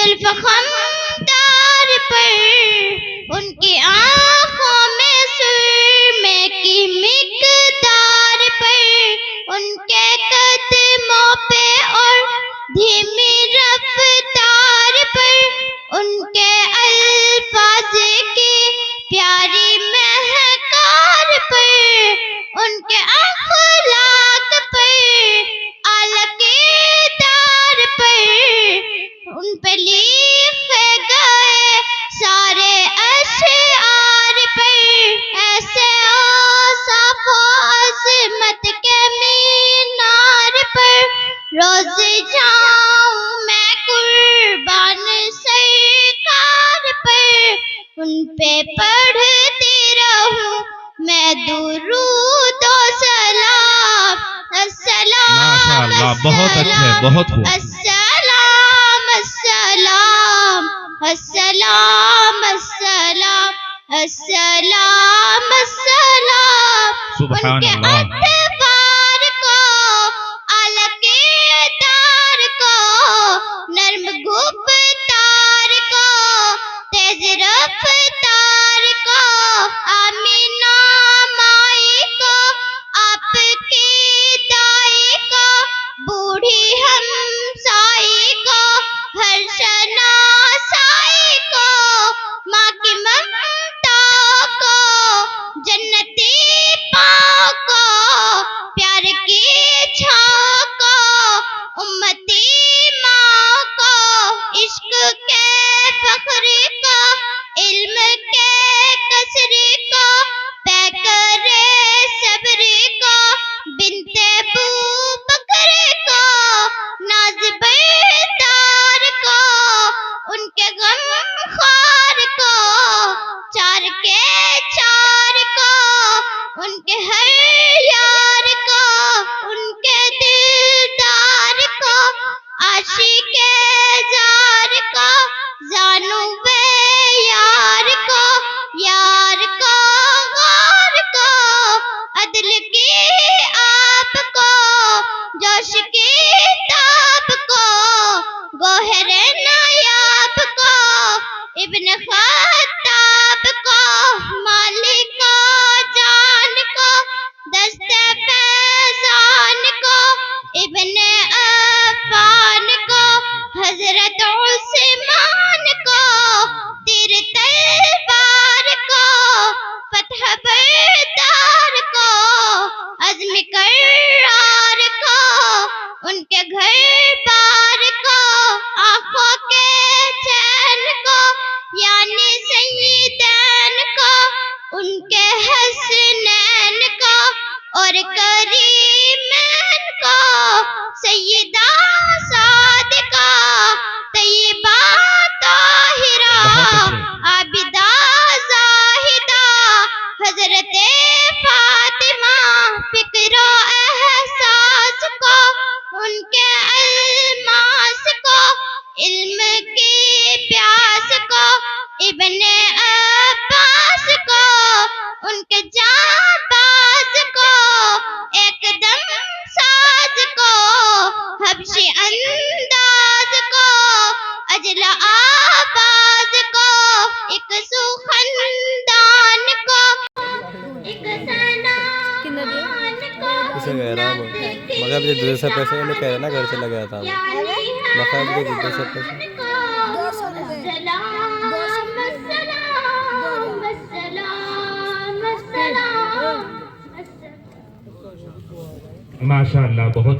زلف خمدار پر ان کی آنکھوں میں سرمے کی مقدار پر ان کے قدموں پہ اور دھیمی رفتار پر ان کے الفاظ کی پیاری مہکار پر ان کے اخلاق پر اعلیٰ کردار پر ان پہ لکھے گئے سارے اشعار پر ایسے اوصاف و عظمت کے مینار پر روز جاؤں میں قربان سرکار پر ان پہ پڑھتی رہوں میں درود و سلام ماشاءاللہ بہت اچھے بہت خوب السلام السلام السلام السلام السلام السلام سبحان ان کے اللہ ادبار کو اعلیٰ کردار کو نرم گفتار کو تیز رفتار کو آمینہ مائی کو آپ کی دائی کو بوڑھی ہمسائی کو ہر شناسائی کو ماں کی ممتا کو جنتی پاؤں کو پیار کی چھاؤں کو امتی ماں کو عشق کے فخر کو علم کے قصر کو پیکر صبر کو بنت بوبکر کو ناز بردار کو ان کے غم خوار کو چار کے چار کو ان کے ہر یار کو ان کے دلدار کو عاشق زار کو زانو بے یار کو غار کو عدل کی آپ کو جوش کی تاب کو گوہر نایاب کو ابن خطاب کو مالک جان کو دست فیضان کو ابن عفان کو حضرت عثمان کو تیر تلوار کو فتح بردار کو عزم کرار کو ان کے گھر بار کو آنکھوں کے چین کو یعنی سیدین کو ان کے حسنین کو اور کریمین کو سیدہ صادقہ طیبہ طاہرہ عابدہ زاہدہ حضرت فاطمہ فکر و احساس کو ان کے الماس کو علم کی پیاس کو ابن عباس کو ان کے جانباز کو ایک دم ساز کو حبشی انداز کو اجل آواز کو ایک سخندان کو ایک سنان کو اسے کہہ رہا ہوں مگر مجھے دو سو پیسے میں کہہ رہا نا گھر سے لگایا تھا مگر مجھے دو سو پیسے ماشاءاللہ بہت